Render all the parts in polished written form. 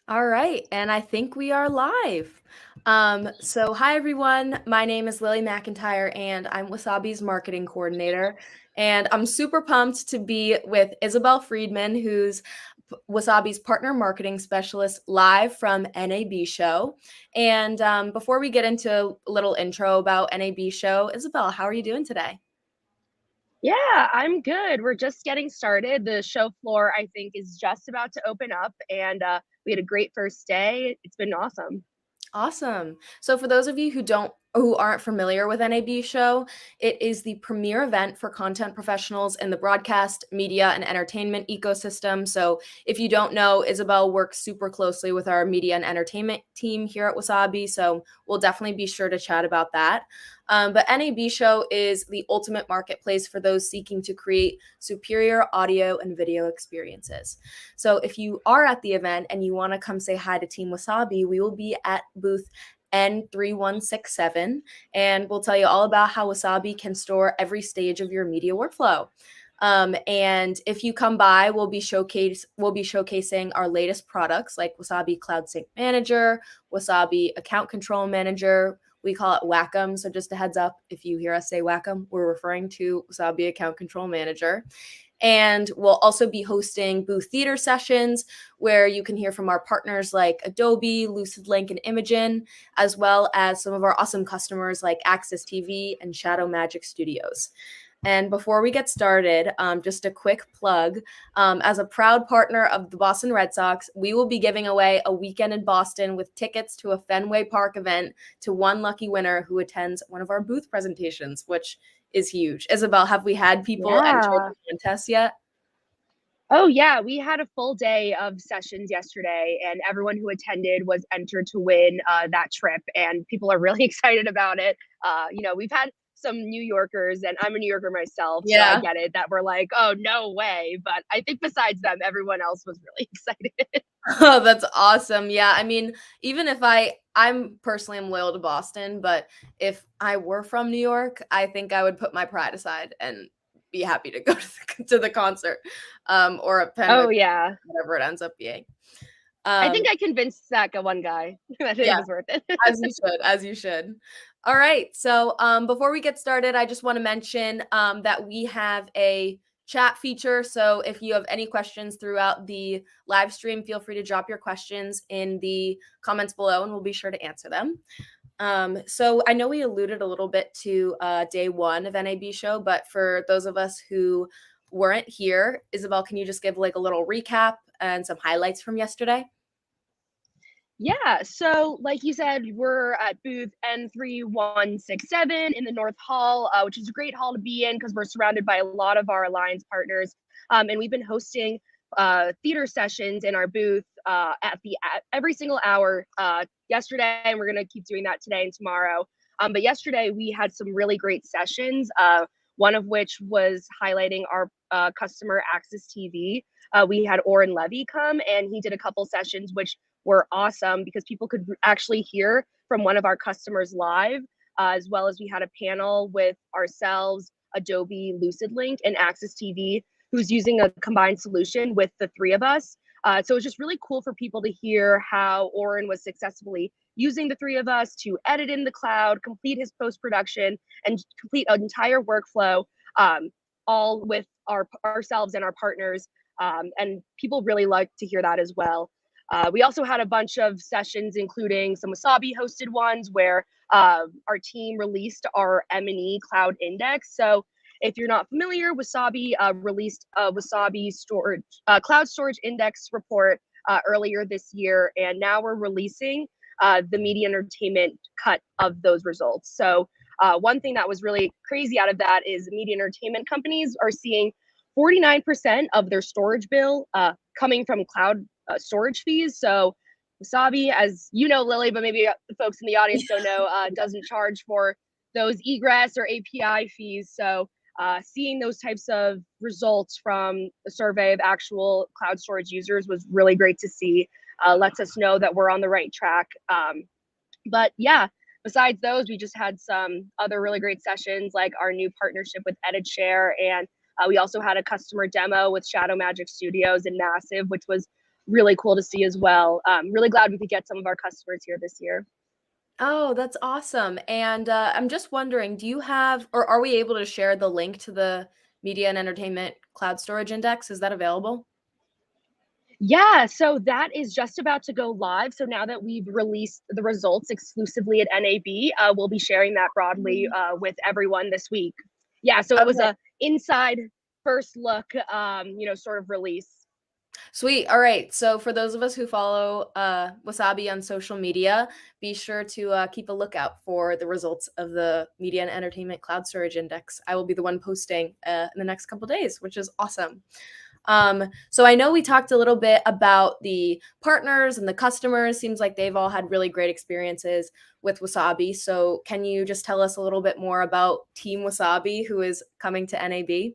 All right, and I think we are live. Hi everyone. My name is Lily McIntyre, and I'm Wasabi's marketing coordinator. And I'm super pumped to be with Isabel Freedman, who's Wasabi's partner marketing specialist, live from NAB Show. And before we get into a little intro about NAB Show, Isabel, how are you doing today? Yeah, I'm good. We're just getting started. The show floor, I think, is just about to open up, and we had a great first day. It's been awesome. Awesome. So for those of you who aren't familiar with NAB Show, it is the premier event for content professionals in the broadcast, media, and entertainment ecosystem. So if you don't know, Isabel works super closely with our media and entertainment team here at Wasabi. So we'll definitely be sure to chat about that. But NAB Show is the ultimate marketplace for those seeking to create superior audio and video experiences. So if you are at the event and you want to come say hi to Team Wasabi, we will be at booth N3167, and we'll tell you all about how Wasabi can store every stage of your media workflow. And if you come by, we'll be showcasing our latest products like Wasabi Cloud Sync Manager, Wasabi Account Control Manager. We call it Wacom. So just a heads up, if you hear us say Wacom, we're referring to Wasabi Account Control Manager. And we'll also be hosting booth theater sessions where you can hear from our partners like Adobe, LucidLink, and Imagen, as well as some of our awesome customers like Access TV and Shadow Magic Studios. And before we get started, just a quick plug. As a proud partner of the Boston Red Sox, we will be giving away a weekend in Boston with tickets to a Fenway Park event to one lucky winner who attends one of our booth presentations, which is huge. Isabel, have we had people enter Yeah. the contest yet? Oh, yeah. We had a full day of sessions yesterday, and everyone who attended was entered to win that trip. And people are really excited about it. We've had some New Yorkers, and I'm a New Yorker myself, so I Yeah. get it that we're like, oh, no way. But I think besides them, everyone else was really excited. Oh, that's awesome. Yeah, I mean, even if I'm personally am loyal to Boston, but if I were from New York, I think I would put my pride aside and be happy to go to the concert, or a Fenway, Oh, yeah. whatever it ends up being. I Um, think I convinced that one guy that it yeah, was worth it. as you should, as you should. All right. So before we get started, I just want to mention that we have a chat feature. So if you have any questions throughout the live stream, feel free to drop your questions in the comments below and we'll be sure to answer them. So I know we alluded a little bit to day one of NAB show, but for those of us who weren't here, Isabel, can you just give like a little recap and some highlights from yesterday? Yeah, so like you said, we're at booth N3167 in the North Hall, which is a great hall to be in because we're surrounded by a lot of our alliance partners. And we've been hosting theater sessions in our booth at every single hour yesterday, and we're going to keep doing that today and tomorrow. But yesterday, we had some really great sessions, one of which was highlighting our customer Access TV. We had Oren Levy come, and he did a couple sessions, which were awesome because people could actually hear from one of our customers live, as well as we had a panel with ourselves, Adobe, LucidLink, and Access TV, who's using a combined solution with the three of us. So it's just really cool for people to hear how Oren was successfully using the three of us to edit in the cloud, complete his post-production, and complete an entire workflow, all with ourselves and our partners. And people really like to hear that as well. We also had a bunch of sessions, including some Wasabi hosted ones where our team released our M&E Cloud Index. So if you're not familiar, Wasabi released a Wasabi storage cloud storage index report earlier this year, and now we're releasing the media entertainment cut of those results. So one thing that was really crazy out of that is media entertainment companies are seeing 49% of their storage bill coming from cloud storage fees. So Wasabi, as you know, Lily, but maybe the folks in the audience don't know, doesn't charge for those egress or API fees. So seeing those types of results from a survey of actual cloud storage users was really great to see. Lets us know that we're on the right track. But yeah, besides those, we just had some other really great sessions, like our new partnership with EditShare, and we also had a customer demo with Shadow Magic Studios and Massive, which was really cool to see as well. Really glad we could get some of our customers here this year. Oh, that's awesome. And I'm just wondering, do you have, or are we able to share the link to the Media and Entertainment Cloud Storage Index? Is that available? Yeah, so that is just about to go live. So now that we've released the results exclusively at NAB, we'll be sharing that broadly with everyone this week. Yeah, so it was Okay. a inside first look, sort of release. Sweet. All right. So for those of us who follow Wasabi on social media, be sure to keep a lookout for the results of the Media and Entertainment Cloud Storage Index. I will be the one posting in the next couple days, which is awesome. So I know we talked a little bit about the partners and the customers. Seems like they've all had really great experiences with Wasabi. So can you just tell us a little bit more about Team Wasabi, who is coming to NAB?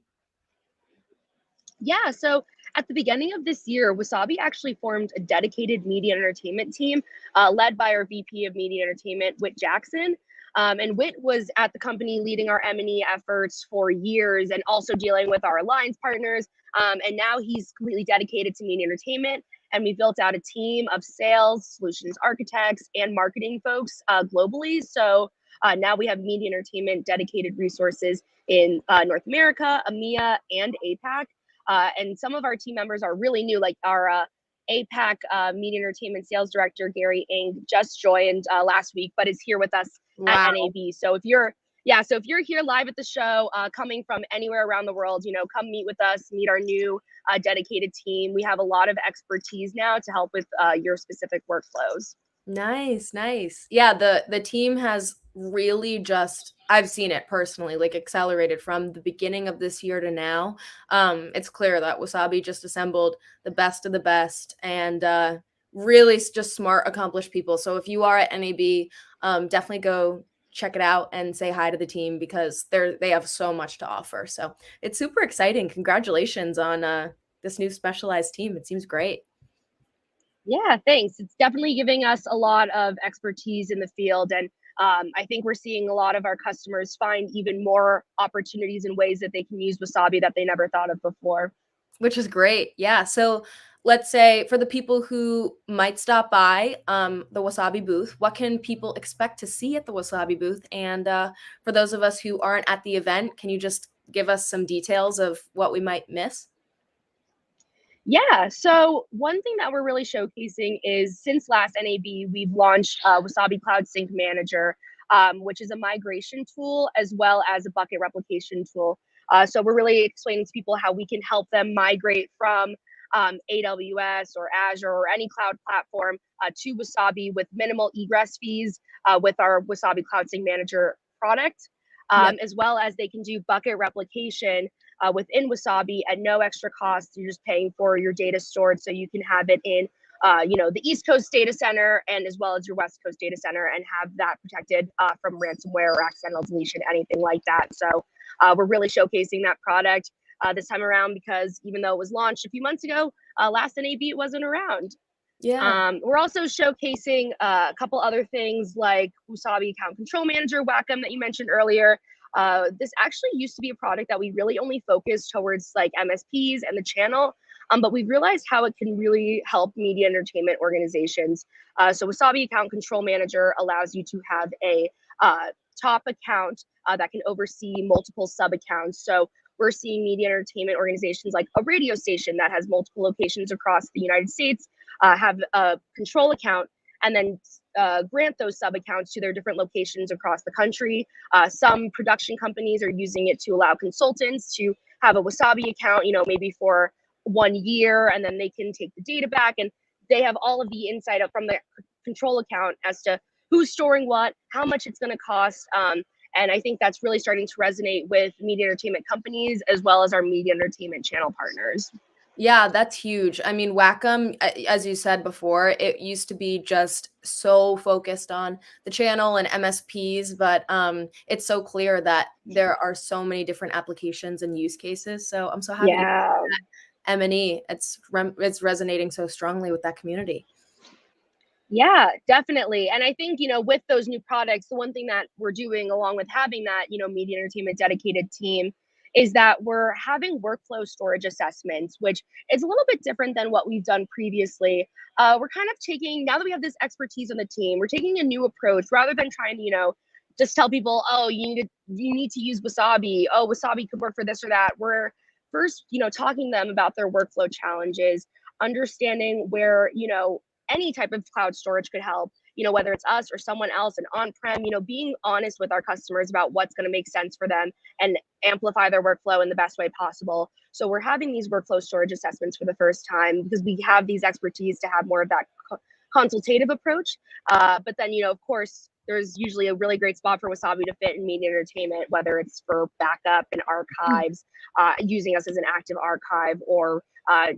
Yeah, so at the beginning of this year, Wasabi actually formed a dedicated media and entertainment team led by our VP of Media and Entertainment, Whit Jackson. And Whit was at the company leading our M&E efforts for years and also dealing with our alliance partners. And now he's completely dedicated to media and entertainment. And we built out a team of sales, solutions architects, and marketing folks globally. So now we have media and entertainment dedicated resources in North America, EMEA, and APAC. And some of our team members are really new, like our APAC Media Entertainment Sales Director, Gary Ng, just joined last week, but is here with us at Wow. NAB. So if you're here live at the show, coming from anywhere around the world, come meet with us, meet our new dedicated team. We have a lot of expertise now to help with your specific workflows. Nice, nice. Yeah, the team has really just I've seen it personally, like accelerated from the beginning of this year to now. It's clear that Wasabi just assembled the best of the best and really just smart, accomplished people. So if you are at NAB, definitely go check it out and say hi to the team because they have so much to offer. So it's super exciting. Congratulations on this new specialized team. It seems great. Yeah, thanks. It's definitely giving us a lot of expertise in the field. And I think we're seeing a lot of our customers find even more opportunities and ways that they can use Wasabi that they never thought of before. Which is great. Yeah. So let's say for the people who might stop by the Wasabi booth, what can people expect to see at the Wasabi booth? And for those of us who aren't at the event, can you just give us some details of what we might miss? Yeah, so one thing that we're really showcasing is since last NAB, we've launched Wasabi Cloud Sync Manager, which is a migration tool as well as a bucket replication tool. So we're really explaining to people how we can help them migrate from AWS or Azure or any cloud platform to Wasabi with minimal egress fees with our Wasabi Cloud Sync Manager product, Yep. as well as they can do bucket replication within Wasabi at no extra cost. You're just paying for your data stored so you can have it in the East Coast data center and as well as your West Coast data center and have that protected from ransomware or accidental deletion, anything like that. So we're really showcasing that product this time around because even though it was launched a few months ago, last NAB it wasn't around. Yeah. We're also showcasing a couple other things like Wasabi Account Control Manager, Wacom that you mentioned earlier. This actually used to be a product that we really only focused towards like MSPs and the channel, but we've realized how it can really help media entertainment organizations. So Wasabi Account Control Manager allows you to have a top account that can oversee multiple sub accounts. So we're seeing media entertainment organizations like a radio station that has multiple locations across the United States have a control account and then grant those sub accounts to their different locations across the country. Some production companies are using it to allow consultants to have a Wasabi account, maybe for 1 year, and then they can take the data back and they have all of the insight up from the control account as to who's storing what, how much it's going to cost. And I think that's really starting to resonate with media entertainment companies as well as our media entertainment channel partners. Yeah, that's huge. I mean, Wacom, as you said before, it used to be just so focused on the channel and MSPs, but it's so clear that there are so many different applications and use cases. So I'm so happy to Yeah. M&E. It's resonating so strongly with that community. Yeah, definitely. And I think, with those new products, the one thing that we're doing along with having that, media entertainment dedicated team is that we're having workflow storage assessments, which is a little bit different than what we've done previously. We're kind of taking, now that we have this expertise on the team, we're taking a new approach rather than trying to, just tell people, oh, you need to use Wasabi. Oh, Wasabi could work for this or that. We're first, talking to them about their workflow challenges, understanding where, any type of cloud storage could help, whether it's us or someone else, and on-prem, being honest with our customers about what's going to make sense for them and amplify their workflow in the best way possible. So we're having these workflow storage assessments for the first time because we have these expertise to have more of that consultative approach. But then, of course, there's usually a really great spot for Wasabi to fit in media entertainment, whether it's for backup and archives, using us as an active archive, or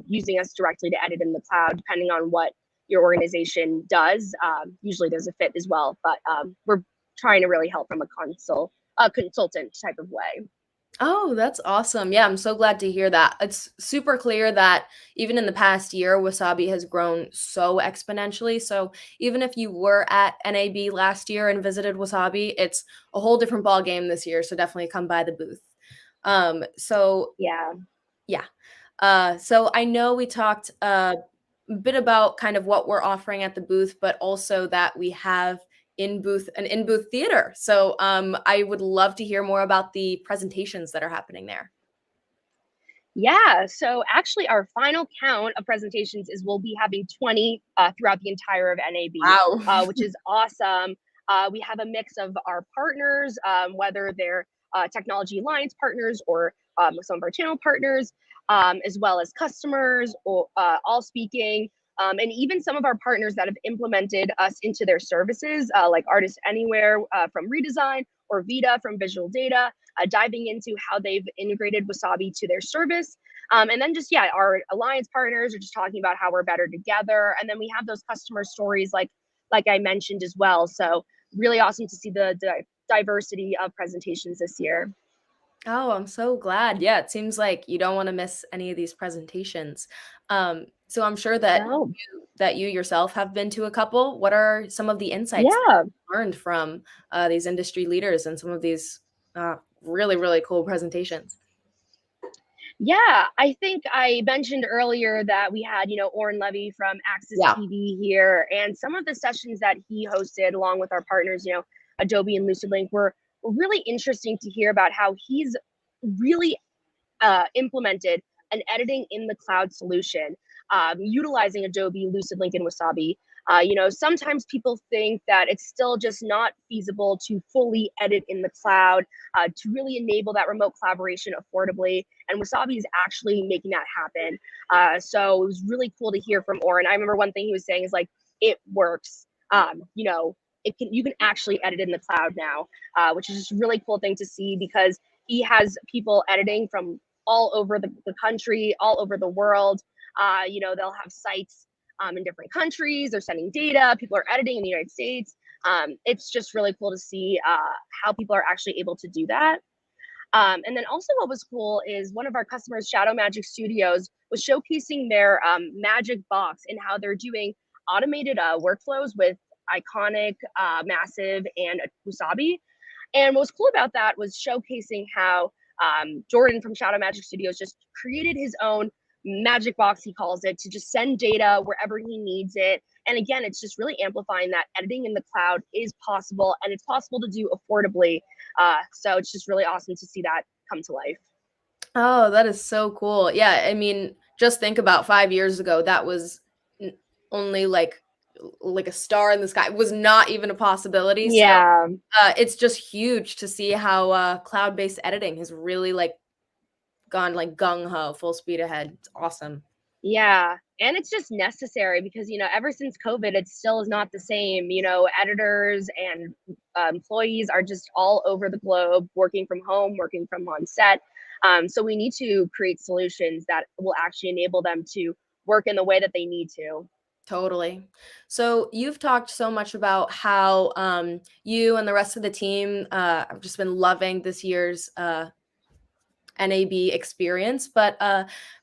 using us directly to edit in the cloud, depending on what your organization does. Usually there's a fit as well, but we're trying to really help from a consultant type of way. Oh, that's awesome. Yeah, I'm so glad to hear that. It's super clear that even in the past year, Wasabi has grown so exponentially. So even if you were at NAB last year and visited Wasabi, it's a whole different ball game this year. So definitely come by the booth. So Yeah. so I know we talked a bit about kind of what we're offering at the booth, but also that we have an in-booth theater. So I would love to hear more about the presentations that are happening there. Yeah, so actually our final count of presentations is we'll be having 20 throughout the entire of NAB, Wow. which is awesome. We have a mix of our partners, whether they're technology alliance partners or some of our channel partners, as well as customers, or all speaking, and even some of our partners that have implemented us into their services, like Artist Anywhere from Redesign, or Vita from Visual Data, diving into how they've integrated Wasabi to their service. And then just, our alliance partners are just talking about how we're better together. And then we have those customer stories like I mentioned as well. So really awesome to see the diversity of presentations this year. Oh, I'm so glad. Yeah, it seems like you don't want to miss any of these presentations. So I'm sure that No. you yourself have been to a couple. What are some of the insights that Yeah. you learned from these industry leaders and some of these really, really cool presentations? Yeah, I think I mentioned earlier that we had, Oren Levy from Access Yeah. TV here, and some of the sessions that he hosted along with our partners, Adobe and LucidLink, were really interesting to hear about how he's really implemented an editing in the cloud solution, utilizing Adobe, LucidLink, and Wasabi. Sometimes people think that it's still just not feasible to fully edit in the cloud, to really enable that remote collaboration affordably. And Wasabi is actually making that happen. So it was really cool to hear from Oren. I remember one thing he was saying is like, it works. You can actually edit in the cloud now, which is just a really cool thing to see, because he has people editing from all over the country, all over the world. They'll have sites in different countries. They're sending data. People are editing in the United States. It's just really cool to see how people are actually able to do that. And then also what was cool is one of our customers, Shadow Magic Studios, was showcasing their Magic Box and how they're doing automated workflows with Iconic, Massive, and Wasabi. And what was cool about that was showcasing how Jordan from Shadow Magic Studios just created his own magic box, he calls it, to just send data wherever he needs it. And again, it's just really amplifying that editing in the cloud is possible, and it's possible to do affordably. So it's just really awesome to see that come to life. Oh, that is so cool. Yeah, I mean, just think about 5 years ago, that was only like a star in the sky. It was not even a possibility. So Yeah. it's just huge to see how cloud-based editing has really like gone like gung ho, full speed ahead. It's awesome. Yeah. And it's just necessary because, ever since COVID, it still is not the same. Editors and employees are just all over the globe, working from home, working from on set. So we need to create solutions that will actually enable them to work in the way that they need to. Totally. So you've talked so much about how you and the rest of the team have just been loving this year's NAB experience. But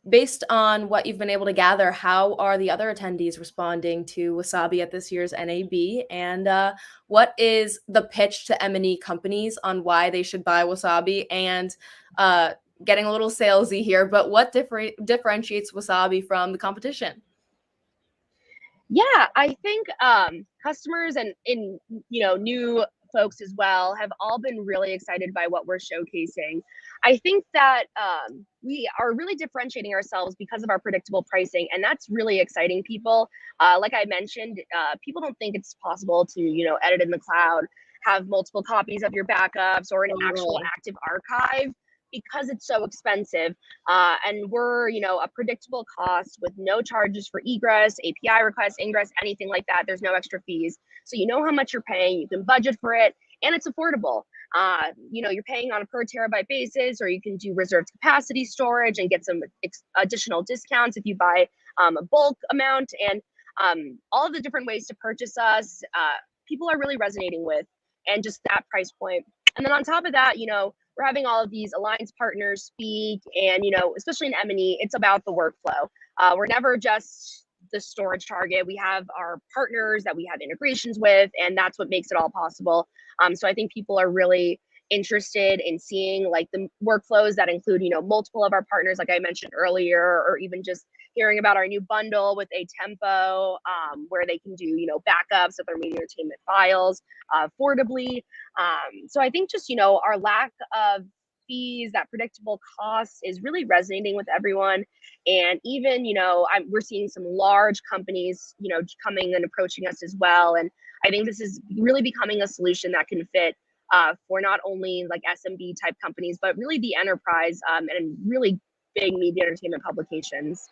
based on what you've been able to gather, how are the other attendees responding to Wasabi at this year's NAB? And what is the pitch to M&E companies on why they should buy Wasabi? And getting a little salesy here, but what differentiates Wasabi from the competition? Yeah, I think customers and in new folks as well have all been really excited by what we're showcasing. I think that we are really differentiating ourselves because of our predictable pricing, and that's really exciting people. Like I mentioned, people don't think it's possible to edit in the cloud, have multiple copies of your backups, or an actual Totally. active archive because it's so expensive. And we're, a predictable cost with no charges for egress, API requests, ingress, anything like that. There's no extra fees. So you know how much you're paying, you can budget for it, and it's affordable. You're paying on a per terabyte basis, or you can do reserved capacity storage and get some additional discounts if you buy a bulk amount. And all of the different ways to purchase us, people are really resonating with, and just that price point. And then on top of that, we're having all of these alliance partners speak, and especially in M&E, it's about the workflow. We're never just the storage target. We have our partners that we have integrations with, and that's what makes it all possible. So I think people are really interested in seeing like the workflows that include multiple of our partners, like I mentioned earlier, or even just hearing about our new bundle with a tempo, where they can do backups of their media entertainment files affordably. So I think just our lack of fees, that predictable cost, is really resonating with everyone. And even we're seeing some large companies coming and approaching us as well. And I think this is really becoming a solution that can fit for not only like SMB type companies, but really the enterprise and really big media entertainment publications.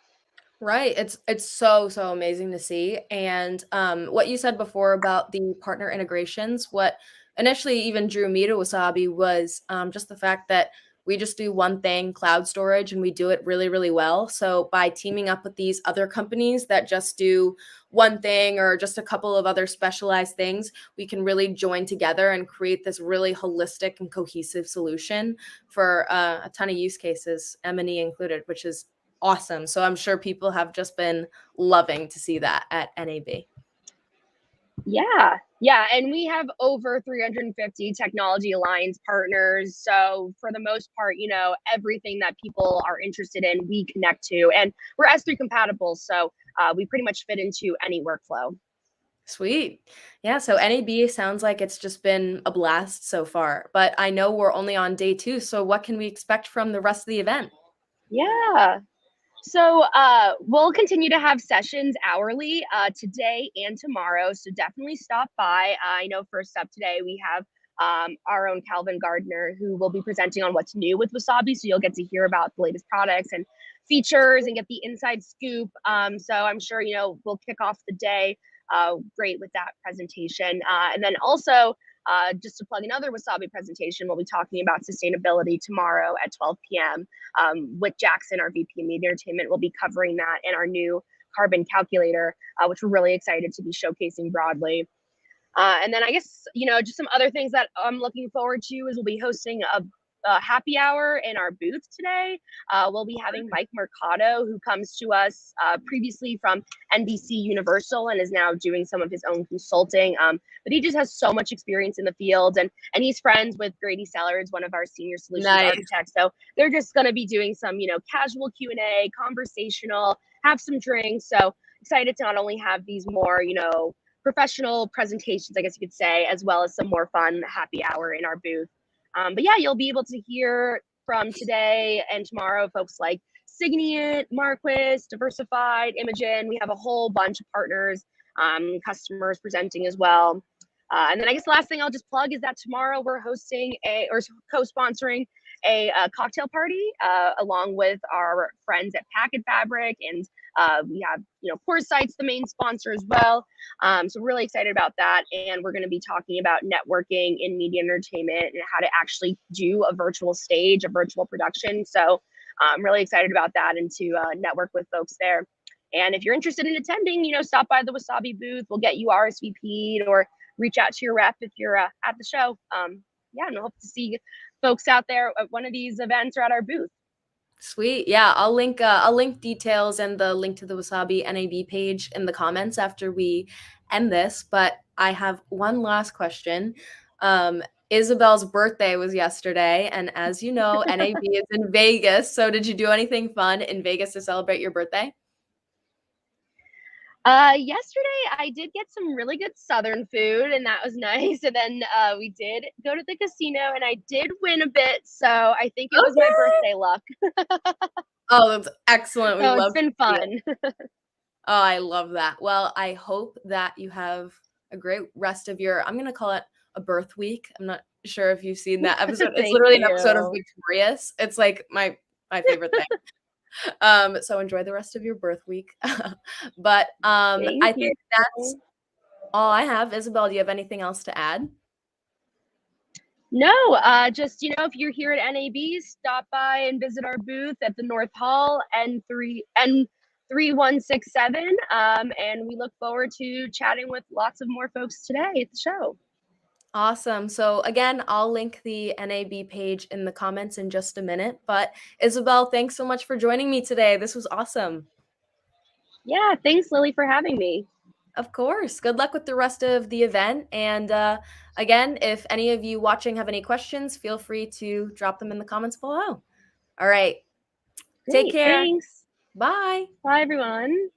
Right. It's so amazing to see. And what you said before about the partner integrations, what initially even drew me to Wasabi was just the fact that we just do one thing, cloud storage, and we do it really well. So by teaming up with these other companies that just do one thing or just a couple of other specialized things, we can really join together and create this really holistic and cohesive solution for a ton of use cases, M&E included, which is awesome. So I'm sure people have just been loving to see that at NAB. Yeah, and we have over 350 technology alliance partners. So for the most part, everything that people are interested in, we connect to, and we're S3 compatible. So we pretty much fit into any workflow. Sweet. Yeah, so NAB sounds like it's just been a blast so far, but I know we're only on day 2, so what can we expect from the rest of the event? Yeah. So we'll continue to have sessions hourly today and tomorrow. So definitely stop by. I know first up today we have our own Calvin Gardner, who will be presenting on what's new with Wasabi. So you'll get to hear about the latest products and features and get the inside scoop. So I'm sure, we'll kick off the day great with that presentation. And then also, just to plug another Wasabi presentation, we'll be talking about sustainability tomorrow at 12 p.m. With Jackson, our VP of Media Entertainment, will be covering that and our new carbon calculator, which we're really excited to be showcasing broadly. And then I guess, just some other things that I'm looking forward to is we'll be hosting a happy hour in our booth today. We'll be having Mike Mercado, who comes to us previously from NBC Universal and is now doing some of his own consulting. But he just has so much experience in the field, and he's friends with Grady Sellards, one of our senior solutions architects. So they're just going to be doing some, casual Q&A, conversational, have some drinks. So excited to not only have these more, professional presentations, I guess you could say, as well as some more fun happy hour in our booth. But yeah, you'll be able to hear from today and tomorrow folks like Signiant, Marquis, Diversified, Imogen. We have a whole bunch of partners, customers presenting as well. And then I guess the last thing I'll just plug is that tomorrow we're hosting or co-sponsoring a cocktail party along with our friends at Packet Fabric, and we have Foresight's the main sponsor as well. So really excited about that, and we're going to be talking about networking in media entertainment and how to actually do a virtual stage, a virtual production. So I'm really excited about that and to network with folks there. And if you're interested in attending, stop by the Wasabi booth. We'll get you RSVP'd or reach out to your rep if you're at the show. Yeah, and I hope to see folks out there at one of these events or at our booth. Sweet. Yeah, I'll link details and the link to the Wasabi NAB page in the comments after we end this. But I have one last question. Isabel's birthday was yesterday, and as you know, NAB is in Vegas. So did you do anything fun in Vegas to celebrate your birthday? Yesterday I did get some really good Southern food, and that was nice. And then we did go to the casino, and I did win a bit. So I think it was my Okay. birthday luck. Oh, that's excellent. We So it's love to been see it. fun. Oh, I love that. Well, I hope that you have a great rest of your, I'm going to call it a birth week. I'm not sure if you've seen that episode. It's Thank literally an episode of you. Victorious. It's like my favorite thing. So enjoy the rest of your birth week. But Thank I you. think that's all I have. Isabel, do you have anything else to add? No, just if you're here at NAB, stop by and visit our booth at the North Hall N3167. And we look forward to chatting with lots of more folks today at the show. Awesome. So again, I'll link the NAB page in the comments in just a minute. But Isabel, thanks so much for joining me today. This was awesome. Yeah, thanks, Lily, for having me. Of course. Good luck with the rest of the event. And again, if any of you watching have any questions, feel free to drop them in the comments below. All right. Take Great, care. thanks. Bye. Bye, everyone.